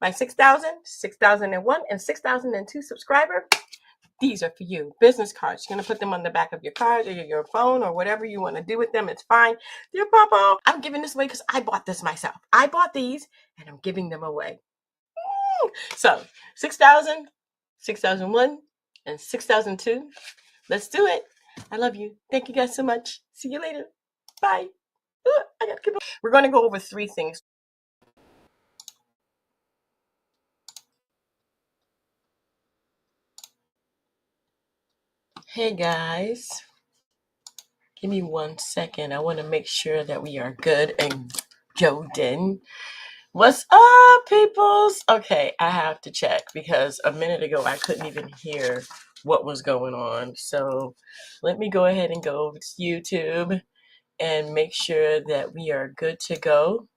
my 6,000, 6,001, and 6,002 subscriber. These are for you. Business cards. You're going to put them on the back of your card or your phone or whatever you want to do with them. It's fine. Dear Papa, I'm giving this away because I bought this myself. I bought these and I'm giving them away. So 6,000, 6,001, and 6,002. Let's do it. I love you. Thank you guys so much. See you later. Bye. I gotta keep on. We're going to go over 3 things. Hey guys, give me 1 second. I want to make sure that we are good and golden. What's up, peoples? Okay, I have to check because a minute ago I couldn't even hear what was going on. So let me go ahead and go over to YouTube and make sure that we are good to go.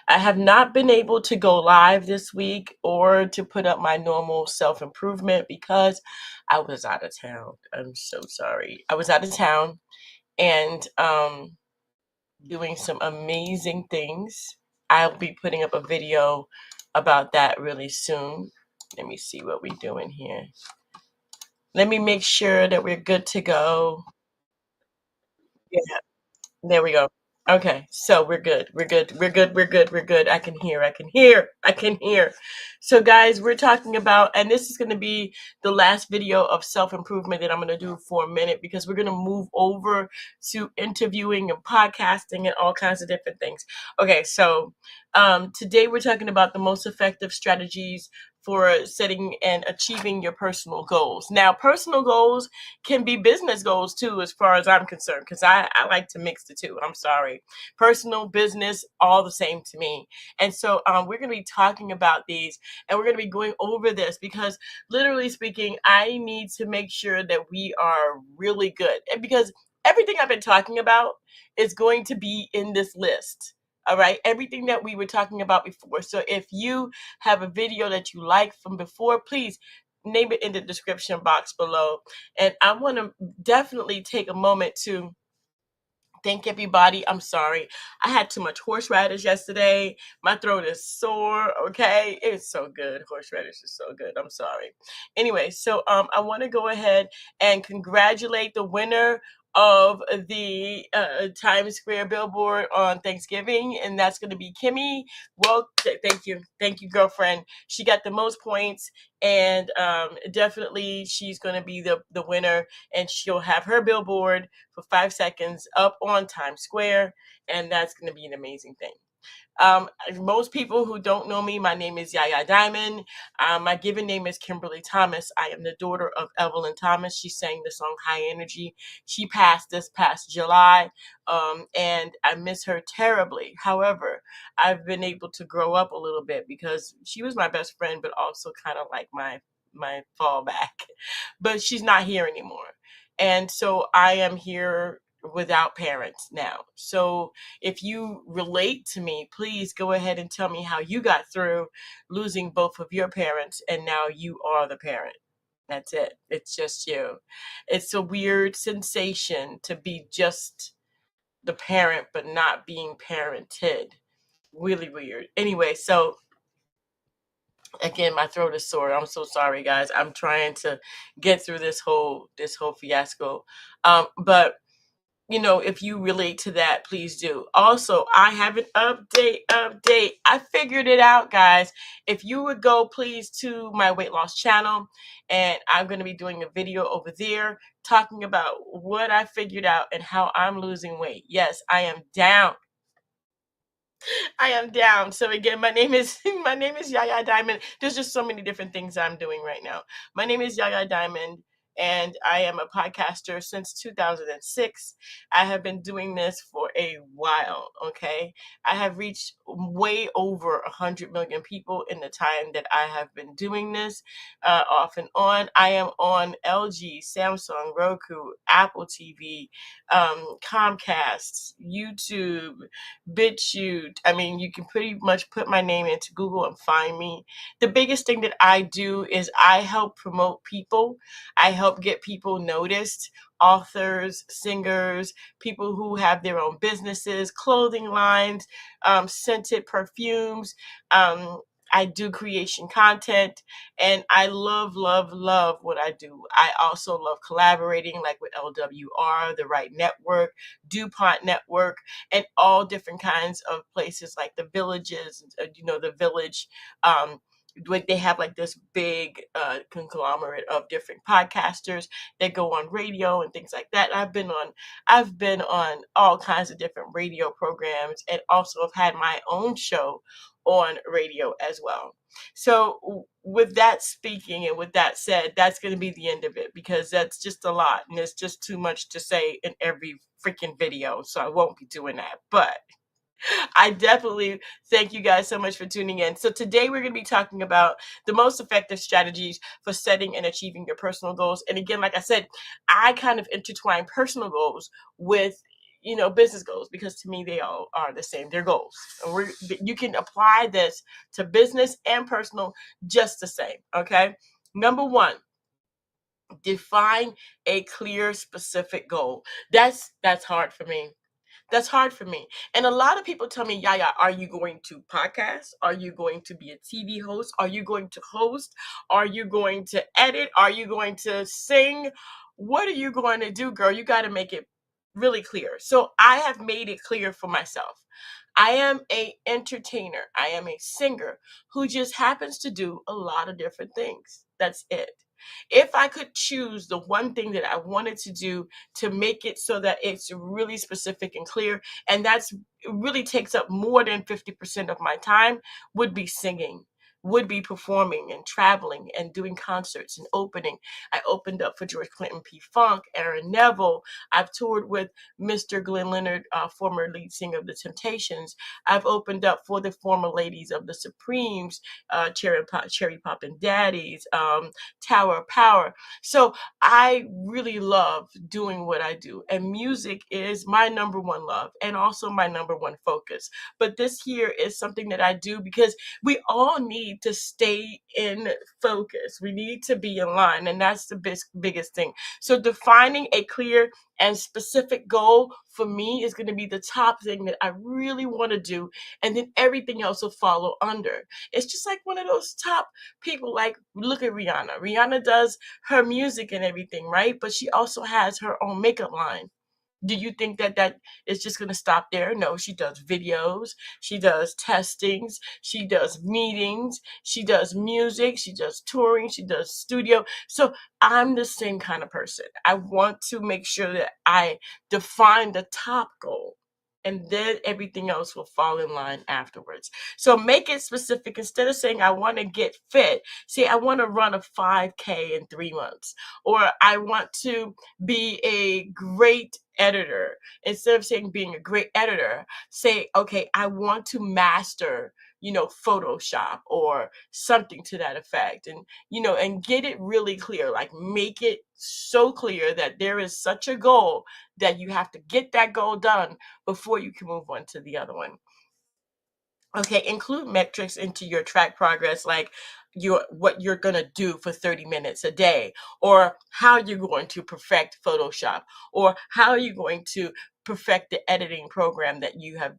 I have not been able to go live this week or to put up my normal self-improvement because I was out of town. I'm so sorry. I was out of town and doing some amazing things. I'll be putting up a video about that really soon. Let me see what we're doing here. Let me make sure that we're good to go. Yeah, there we go. Okay, so we're good. We're good. We're good. We're good. We're good. I can hear. I can hear. I can hear. So guys, we're talking about, and this is going to be the last video of self-improvement that I'm going to do for a minute because we're going to move over to interviewing and podcasting and all kinds of different things. Okay, so today we're talking about the most effective strategies for setting and achieving your personal goals. Now, personal goals can be business goals too, as far as I'm concerned, because I like to mix the two. I'm sorry. Personal, business, all the same to me. And so we're going to be talking about these and we're going to be going over this because literally speaking, I need to make sure that we are really good. And because everything I've been talking about is going to be in this list. All right, everything that we were talking about before. So if you have a video that you like from before, please name it in the description box below. And I want to definitely take a moment to thank everybody. I'm sorry. I had too much horseradish yesterday. My throat is sore. Okay. It's so good. Horseradish is so good. I'm sorry. Anyway, so I want to go ahead and congratulate the winner of the Times Square billboard on Thanksgiving, and that's going to be Kimmy. Well, thank you. Thank you, girlfriend. She got the most points, and definitely she's going to be the winner, and she'll have her billboard for 5 seconds up on Times Square, and that's going to be an amazing thing. Most people who don't know me, my name is Yaya Diamond. My given name is Kimberly Thomas. I am the daughter of Evelyn Thomas. She sang the song High Energy. She passed this past July, and I miss her terribly. However, I've been able to grow up a little bit because she was my best friend, but also kind of like my fallback. But she's not here anymore. And so I am here without parents now. So if you relate to me, please go ahead and tell me how you got through losing both of your parents and now you are the parent. That's it. It's just you. It's a weird sensation to be just the parent but not being parented. Really weird. Anyway, so again, my throat is sore. I'm so sorry, guys. I'm trying to get through this whole fiasco. But you know, if you relate to that, please do. Also, I have an update. I figured it out, guys. If you would go, please, to my weight loss channel, and I'm going to be doing a video over there talking about what I figured out and how I'm losing weight. Yes, I am down. I am down. So again, my name is Yaya Diamond. There's just so many different things I'm doing right now. My name is Yaya Diamond, and I am a podcaster since 2006. I have been doing this for a while. Okay, I have reached way over 100 million people in the time that I have been doing this, off and on. I am on LG, Samsung, Roku, Apple TV, Comcast, YouTube, BitChute. I mean, you can pretty much put my name into Google and find me. The biggest thing that I do is I help promote people. I help get people noticed. Authors, singers, people who have their own businesses, clothing lines, scented perfumes, I do creation content, and I love, love, love what I do. I also love collaborating, like with LWR, the Right Network, DuPont Network, and all different kinds of places like the Villages, the Village. They have like this big conglomerate of different podcasters that go on radio and things like that. I've been on all kinds of different radio programs, and also have had my own show on radio as well. So with that speaking and with that said, that's going to be the end of it, because that's just a lot and it's just too much to say in every freaking video. So I won't be doing that. But I definitely thank you guys so much for tuning in. So today we're going to be talking about the most effective strategies for setting and achieving your personal goals. And again, like I said, I kind of intertwine personal goals with business goals, because to me they all are the same. They're goals. And you can apply this to business and personal just the same. Okay. Number one, define a clear, specific goal. That's hard for me. That's hard for me. And a lot of people tell me, Yaya, are you going to podcast? Are you going to be a TV host? Are you going to host? Are you going to edit? Are you going to sing? What are you going to do, girl? You got to make it really clear. So I have made it clear for myself. I am a entertainer. I am a singer who just happens to do a lot of different things. That's it. If I could choose the one thing that I wanted to do to make it so that it's really specific and clear, and it really takes up more than 50% of my time, would be singing, would be performing and traveling and doing concerts and opening. I opened up for George Clinton, P. Funk, Aaron Neville. I've toured with Mr. Glenn Leonard, former lead singer of The Temptations. I've opened up for the former ladies of the Supremes, Cherry Pop and Daddies, Tower of Power. So I really love doing what I do, and music is my number one love and also my number one focus. But this here is something that I do because we all need to stay in focus. We need to be in line, and that's the biggest thing. So defining a clear and specific goal for me is going to be the top thing that I really want to do, and then everything else will follow under. It's just like one of those top people, like look at Rihanna. Rihanna does her music and everything, right? But she also has her own makeup line. Do you think that is just going to stop there? No, she does videos, she does testings, she does meetings, she does music, she does touring, she does studio. So I'm the same kind of person. I want to make sure that I define the top goal, and then everything else will fall in line afterwards. So make it specific. Instead of saying I want to get fit, say I want to run a 5K in 3 months, or I want to be a great editor. Instead of saying being a great editor, say, okay, I want to master, Photoshop or something to that effect. And get it really clear, like make it so clear that there is such a goal that you have to get that goal done before you can move on to the other one. Okay, include metrics into your track progress, like what you're going to do for 30 minutes a day, or how you're going to perfect Photoshop, or how you're going to perfect the editing program that you have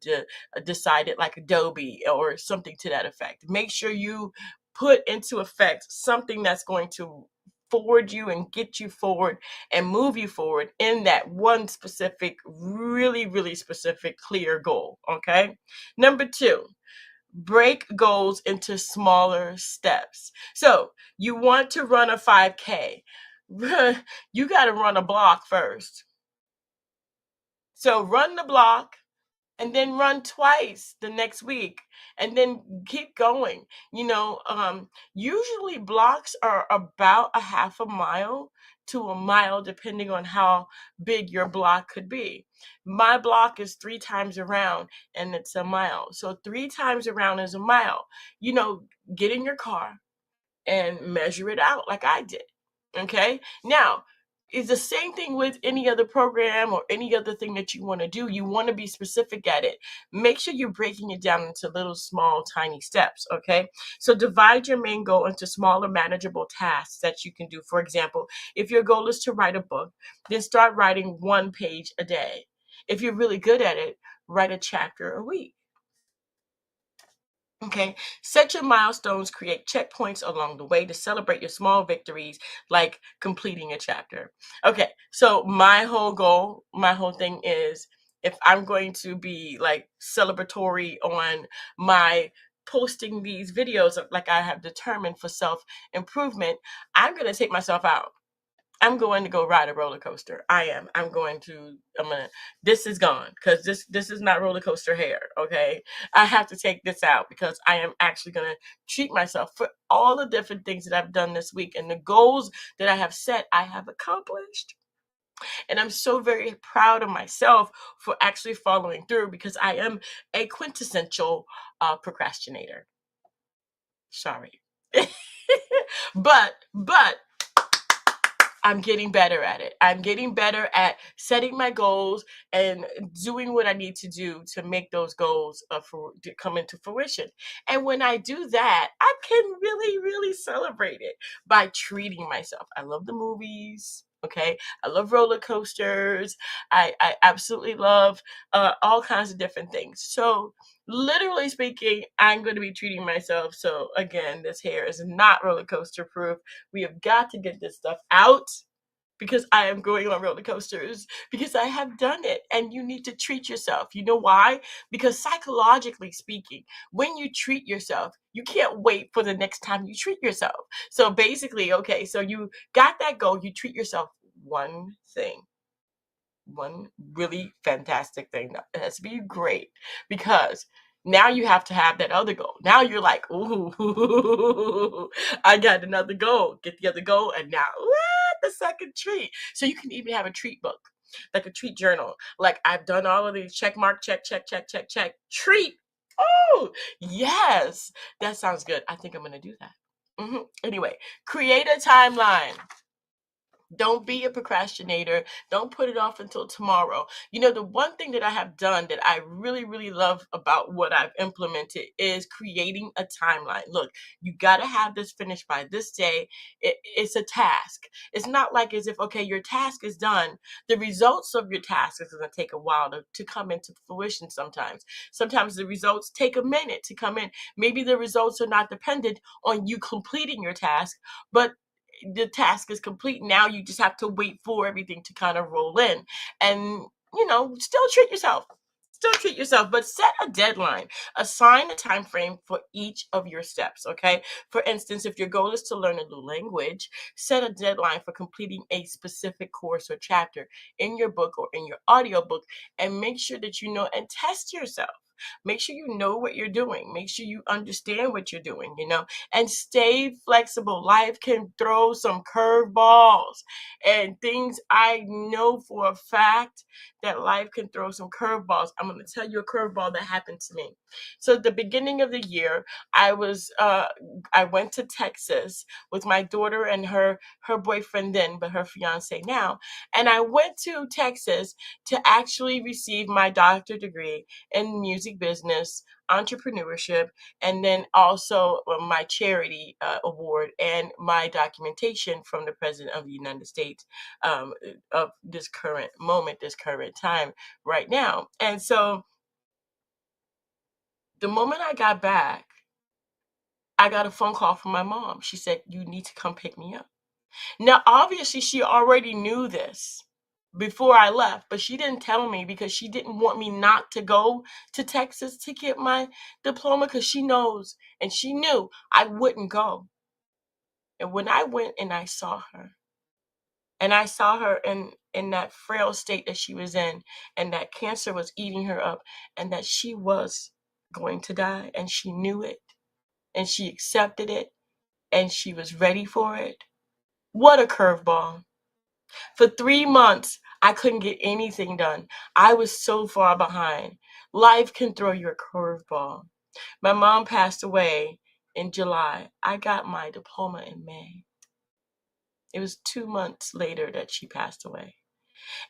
decided, like Adobe or something to that effect. Make sure you put into effect something that's going to forward you and get you forward and move you forward in that one specific, really, really specific, clear goal. Okay. Number two, break goals into smaller steps. So you want to run a 5K. You got to run a block first. So run the block, and then run twice the next week, and then keep going. Usually blocks are about a half a mile to a mile, depending on how big your block could be. My block is 3 times around, and it's a mile. So 3 times around is a mile. Get in your car and measure it out like I did. Okay. Now, it's the same thing with any other program or any other thing that you want to do. You want to be specific at it. Make sure you're breaking it down into little, small, tiny steps. Okay. So divide your main goal into smaller, manageable tasks that you can do. For example, if your goal is to write a book, then start writing 1 page a day. If you're really good at it, write a chapter a week. Okay, set your milestones, create checkpoints along the way to celebrate your small victories, like completing a chapter. Okay, so my whole goal, my whole thing is, if I'm going to be like celebratory on my posting these videos, like I have determined for self improvement, I'm going to take myself out. I'm going to go ride a roller coaster. I am. This is gone because this is not roller coaster hair. Okay. I have to take this out because I am actually going to treat myself for all the different things that I've done this week and the goals that I have set, I have accomplished. And I'm so very proud of myself for actually following through because I am a quintessential procrastinator. Sorry. but I'm getting better at it. I'm getting better at setting my goals and doing what I need to do to make those goals to come into fruition. And when I do that, I can really, really celebrate it by treating myself. I love the movies. Okay, I love roller coasters. I absolutely love all kinds of different things. So, literally speaking, I'm going to be treating myself. So, again, this hair is not roller coaster proof. We have got to get this stuff out because I am going on roller coasters because I have done it, and you need to treat yourself. You know why? Because psychologically speaking, when you treat yourself, you can't wait for the next time you treat yourself. So basically, okay, so you got that goal, you treat yourself one thing. One really fantastic thing. It has to be great because now you have to have that other goal. Now you're like, ooh, I got another goal. Get the other goal, and now the second treat. So you can even have a treat book, like a treat journal. Like I've done all of these check mark, check, check, check, check, check. Treat. Oh, yes. That sounds good. I think I'm going to do that. Anyway, create a timeline. Don't be a procrastinator. Don't put it off until tomorrow. You know, the one thing that I have done that I really, really love about what I've implemented is creating a timeline. Look, you got to have this finished by this day. It's a task. It's not like as if, okay, your task is done. The results of your task is going to take a while to come into fruition sometimes. Sometimes the results take a minute to come in. Maybe the results are not dependent on you completing your task, but the task is complete. Now you just have to wait for everything to kind of roll in, and still treat yourself. Still treat yourself, but set a deadline. Assign a time frame for each of your steps. Okay. For instance, if your goal is to learn a new language, set a deadline for completing a specific course or chapter in your book or in your audiobook, and make sure that you know and test yourself. Make sure you know what you're doing. Make sure you understand what you're doing, and stay flexible. Life can throw some curveballs, and things I know for a fact that life can throw some curveballs. I'm going to tell you a curveball that happened to me. So at the beginning of the year, I went to Texas with my daughter and her boyfriend then, but her fiance now. And I went to Texas to actually receive my doctorate degree in music business, entrepreneurship, and then also my charity award and my documentation from the President of the United States of this current moment, this current time right now. And so the moment I got back, I got a phone call from my mom. She said, "You need to come pick me up." Now, obviously, she already knew this before I left, but she didn't tell me because she didn't want me not to go to Texas to get my diploma, because she knows and she knew I wouldn't go. And when I went and I saw her, and I saw her in that frail state that she was in, and that cancer was eating her up, and that she was going to die, and she knew it, and she accepted it, and she was ready for it. What a curveball. For 3 months, I couldn't get anything done. I was so far behind. Life can throw you a curveball. My mom passed away in July. I got my diploma in May. It was 2 months later that she passed away.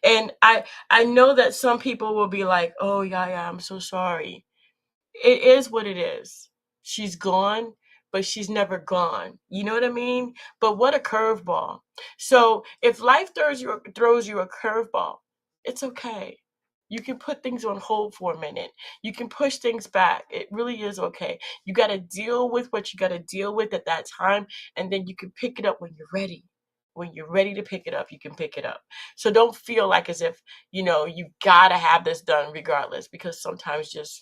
And I know that some people will be like, "Oh, yeah, I'm so sorry." It is what it is. She's gone, but she's never gone. You know what I mean? But what a curveball. So if life throws you a curveball, it's okay. You can put things on hold for a minute. You can push things back. It really is okay. You got to deal with what you got to deal with at that time, and then you can pick it up when you're ready. When you're ready to pick it up, you can pick it up. So don't feel like as if, you got to have this done regardless, because sometimes just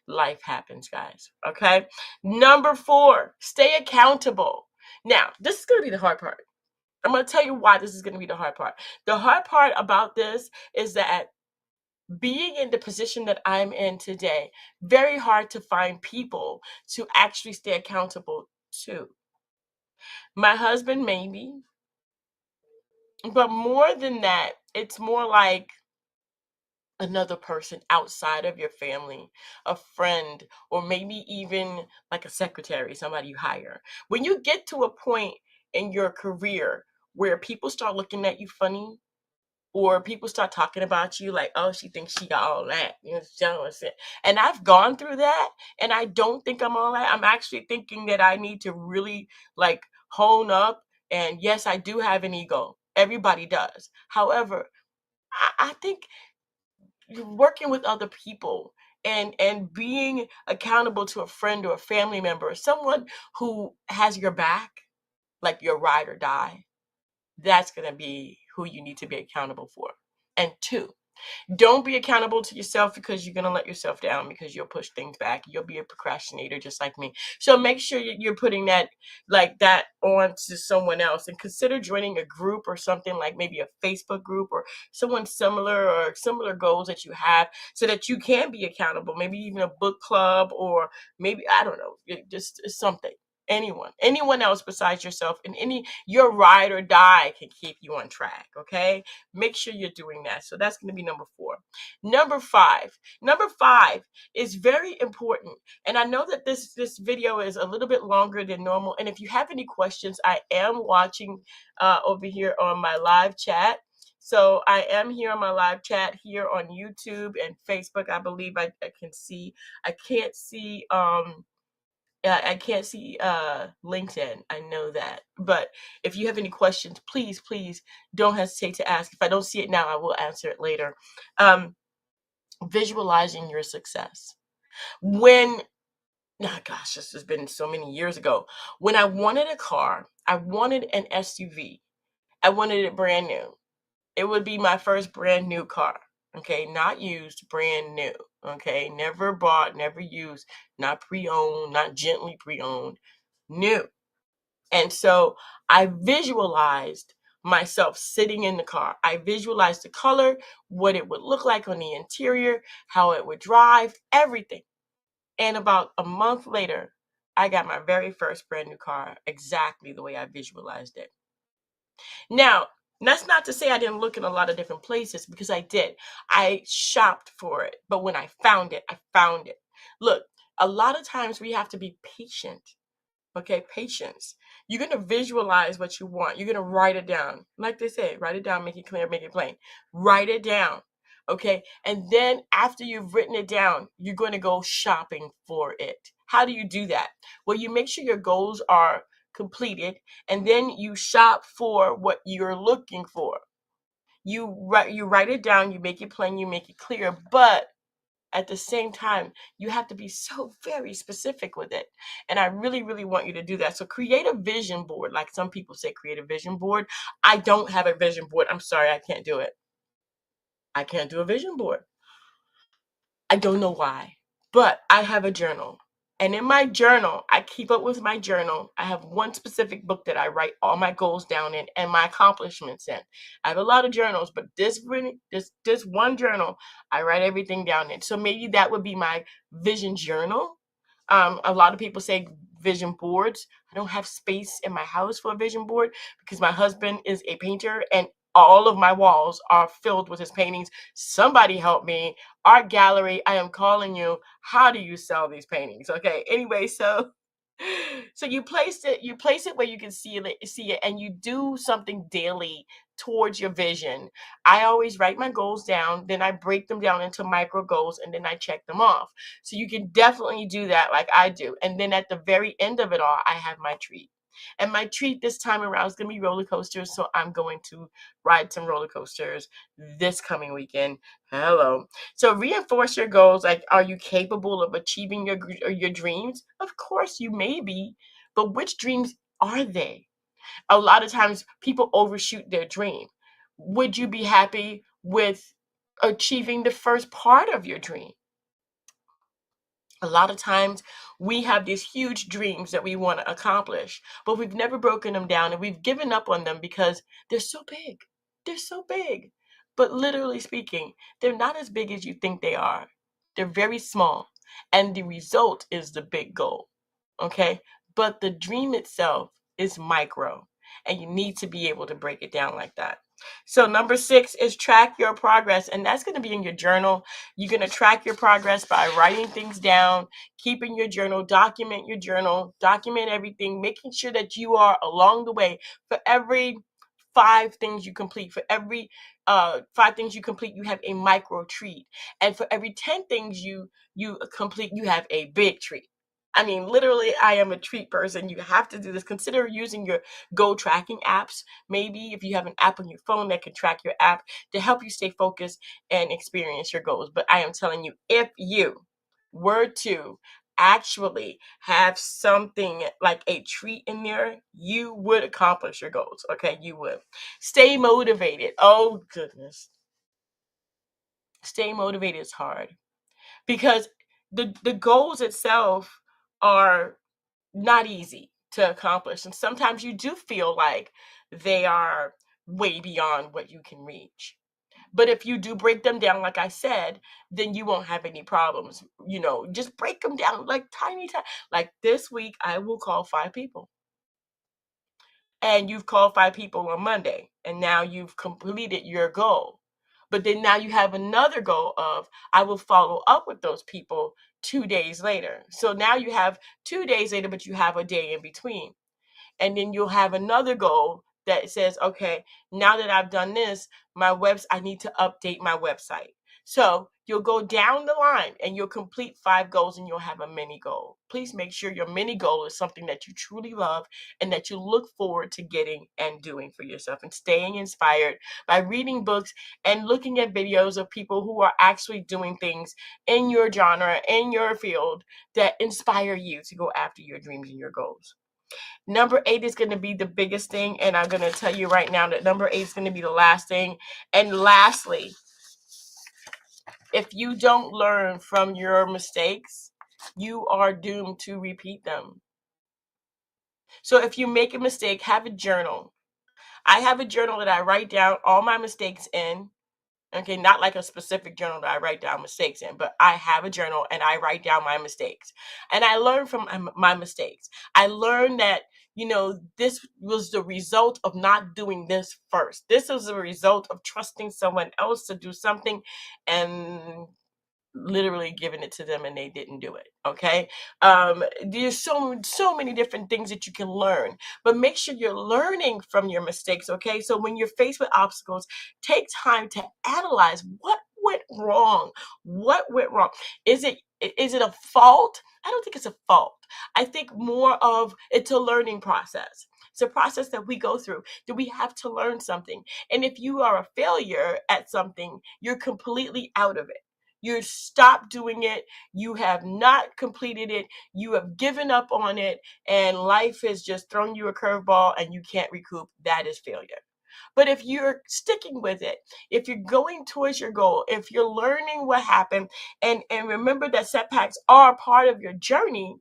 life happens, guys. Okay. Number 4, stay accountable. Now, this is going to be the hard part. I'm going to tell you why this is going to be the hard part. The hard part about this is that being in the position that I'm in today, very hard to find people to actually stay accountable to. My husband, maybe, but more than that, it's more like another person outside of your family, a friend, or maybe even like a secretary, somebody you hire. When you get to a point in your career where people start looking at you funny, or people start talking about you like, oh, she thinks she got all that. And I've gone through that, and I don't think I'm all that. I'm actually thinking that I need to really like hone up. And yes, I do have an ego. Everybody does. However, I think you're working with other people and being accountable to a friend or a family member, someone who has your back, like your ride or die, that's going to be who you need to be accountable for. And 2, don't be accountable to yourself, because you're going to let yourself down, because you'll push things back. You'll be a procrastinator just like me. So make sure you're putting that like that on to someone else, and consider joining a group or something, like maybe a Facebook group or someone similar, or similar goals that you have, so that you can be accountable. Maybe even a book club, or maybe, I don't know, just something. Anyone else besides yourself, and your ride or die can keep you on track. Okay, make sure you're doing that. So that's going to be number 4. Number 5 is very important, and I know that this video is a little bit longer than normal, and if you have any questions, I am watching over here on my live chat. So I am here on my live chat here on YouTube and Facebook. I believe I can see. I can't see I can't see LinkedIn. I know that. But if you have any questions, please, please don't hesitate to ask. If I don't see it now, I will answer it later. Visualizing your success. Oh gosh, this has been so many years ago. When I wanted a car, I wanted an SUV. I wanted it brand new. It would be my first brand new car. Okay, not used, brand new. Okay, never bought, never used, not pre-owned, not gently pre-owned, new. And so I visualized myself sitting in the car. I visualized the color, what it would look like on the interior, how it would drive, everything. And about a month later, I got my very first brand new car, exactly the way I visualized it. Now, that's not to say I didn't look in a lot of different places, because I did. I shopped for it. But when I found it, I found it. Look, a lot of times we have to be patient. Okay, patience. You're going to visualize what you want. You're going to write it down. Like they say, write it down, make it clear, make it plain. Write it down. Okay, and then after you've written it down, you're going to go shopping for it. How do you do that? Well, you make sure your goals are completed, and then you shop for what you're looking for. You write it down, you make it plain, you make it clear, but at the same time, you have to be so very specific with it. And I really, really want you to do that. So create a vision board. Like some people say, create a vision board. I don't have a vision board. I'm sorry, I can't do it. I can't do a vision board. I don't know why, but I have a journal. And in my journal, I keep up with my journal. I have one specific book that I write all my goals down in and my accomplishments in. I have a lot of journals, but this one journal, I write everything down in. So maybe that would be my vision journal. A lot of people say vision boards. I don't have space in my house for a vision board, because my husband is a painter and all of my walls are filled with his paintings. Somebody help me. Art gallery, I am calling you. How do you sell these paintings? Okay. Anyway, so you place it where you can see it, and you do something daily towards your vision. I always write my goals down, then I break them down into micro goals, and then I check them off. So you can definitely do that like I do. And then at the very end of it all, I have my treat. And my treat this time around is going to be roller coasters. So I'm going to ride some roller coasters this coming weekend. Hello. So reinforce your goals. Like, are you capable of achieving your dreams? Of course you may be, but which dreams are they? A lot of times people overshoot their dream. Would you be happy with achieving the first part of your dream? A lot of times we have these huge dreams that we want to accomplish, but we've never broken them down and we've given up on them because they're so big. They're so big. But literally speaking, they're not as big as you think they are. They're very small. And the result is the big goal. Okay? But the dream itself is micro. And you need to be able to break it down like that. So number 6 is track your progress. And that's going to be in your journal. You're going to track your progress by writing things down, keeping your journal, document everything, making sure that you are along the way. For every 5 things you complete, you have a micro treat. And for every 10 things you complete, you have a big treat. I mean, literally, I am a treat person. You have to do this. Consider using your goal tracking apps. Maybe if you have an app on your phone that can track your app to help you stay focused and experience your goals. But I am telling you, if you were to actually have something like a treat in there, you would accomplish your goals. Okay, you would. Stay motivated. Oh, goodness. Stay motivated is hard because the goals itself are not easy to accomplish. And sometimes you do feel like they are way beyond what you can reach. But if you do break them down, like I said, then you won't have any problems. Just break them down like tiny. Like this week, I will call 5 people. And you've called 5 people on Monday, and now you've completed your goal. But then now you have another goal of, I will follow up with those people 2 days later. So now you have 2 days later, but you have a day in between. And then you'll have another goal that says, okay, now that I've done this, I need to update my website. So you'll go down the line and you'll complete 5 goals and you'll have a mini goal. Please make sure your mini goal is something that you truly love and that you look forward to getting and doing for yourself, and staying inspired by reading books and looking at videos of people who are actually doing things in your genre, in your field, that inspire you to go after your dreams and your goals. Number 8 is going to be the biggest thing, and I'm going to tell you right now that number 8 is going to be the last thing. And lastly, if you don't learn from your mistakes, you are doomed to repeat them. So if you make a mistake, have a journal. I have a journal that I write down all my mistakes in. Okay, not like a specific journal that I write down mistakes in, but I have a journal and I write down my mistakes. And I learn from my mistakes. I learned that, this was the result of not doing this first. This was a result of trusting someone else to do something and literally giving it to them and they didn't do it. Okay. There's so many different things that you can learn, but make sure you're learning from your mistakes. Okay. So when you're faced with obstacles, take time to analyze what went wrong. Is it a fault? I don't think it's a fault. I think more of it's a learning process. It's a process that we go through. Do we have to learn something? And if you are a failure at something, you're completely out of it. You stopped doing it. You have not completed it. You have given up on it, and life has just thrown you a curveball and you can't recoup. That is failure. But if you're sticking with it, if you're going towards your goal, if you're learning what happened, and remember that setbacks are part of your journey,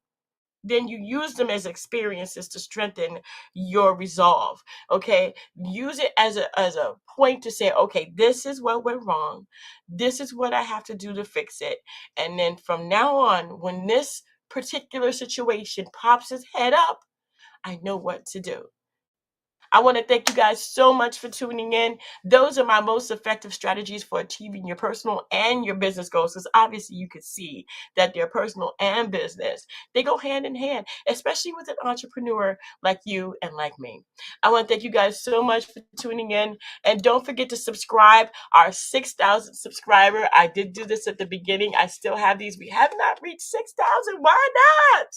then you use them as experiences to strengthen your resolve. Okay, use it as a point to say, okay, this is what went wrong, this is what I have to do to fix it, and then from now on, when this particular situation pops its head up, I know what to do. I want to thank you guys so much for tuning in. Those are my most effective strategies for achieving your personal and your business goals, because obviously you can see that they're personal and business. They go hand in hand, especially with an entrepreneur like you and like me. I want to thank you guys so much for tuning in. And don't forget to subscribe. Our 6,000 subscriber. I did do this at the beginning. I still have these. We have not reached 6,000. Why not?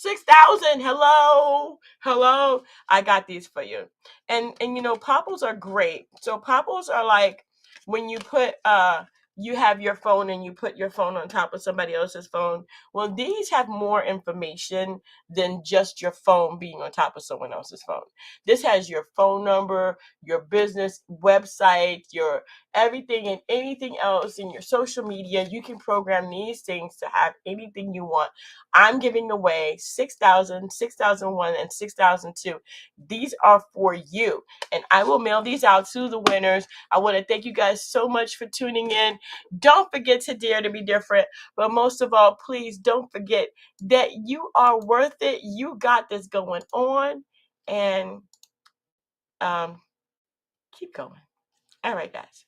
6,000. Hello. I got these for you. And popples are great. So popples are like when you put you have your phone and you put your phone on top of somebody else's phone. Well, these have more information than just your phone being on top of someone else's phone. This has your phone number, your business website, your everything and anything else in your social media. You can program these things to have anything you want. I'm giving away 6,000, 6,001, and 6,002. These are for you, and I will mail these out to the winners. I want to thank you guys so much for tuning in. Don't forget to dare to be different, but most of all, please don't forget that you are worth it. You got this going on, and keep going. All right, guys.